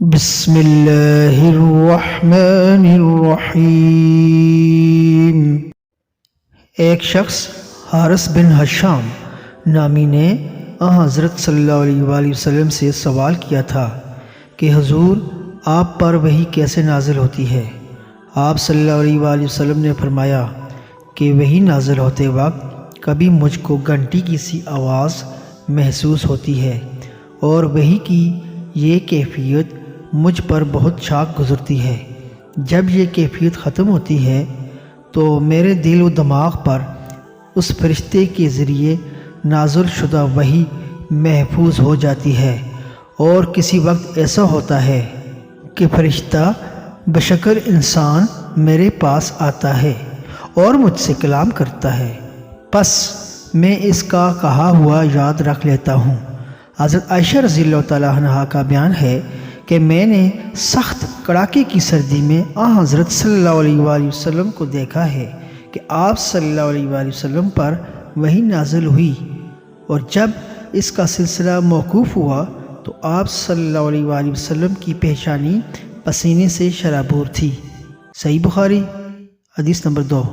بسم اللہ الرحمن الرحیم۔ ایک شخص حارث بن حشام نامی نے حضرت صلی اللہ علیہ وآلہ وسلم سے سوال کیا تھا کہ حضور آپ پر وحی کیسے نازل ہوتی ہے؟ آپ صلی اللہ علیہ وآلہ وسلم نے فرمایا کہ وحی نازل ہوتے وقت کبھی مجھ کو گھنٹی کی سی آواز محسوس ہوتی ہے، اور وحی کی یہ کیفیت مجھ پر بہت چاک گزرتی ہے۔ جب یہ کیفیت ختم ہوتی ہے تو میرے دل و دماغ پر اس فرشتے کے ذریعے نازل شدہ وحی محفوظ ہو جاتی ہے، اور کسی وقت ایسا ہوتا ہے کہ فرشتہ بشکل انسان میرے پاس آتا ہے اور مجھ سے کلام کرتا ہے، پس میں اس کا کہا ہوا یاد رکھ لیتا ہوں۔ حضرت عائشہ رضی اللہ تعالیٰ عنہا کا بیان ہے کہ میں نے سخت کڑاکے کی سردی میں حضرت صلی اللہ علیہ وآلہ وسلم کو دیکھا ہے کہ آپ صلی اللہ علیہ وآلہ وسلم پر وحی نازل ہوئی، اور جب اس کا سلسلہ موقوف ہوا تو آپ صلی اللہ علیہ وآلہ وسلم کی پیشانی پسینے سے شرابور تھی۔ صحیح بخاری حدیث نمبر 2۔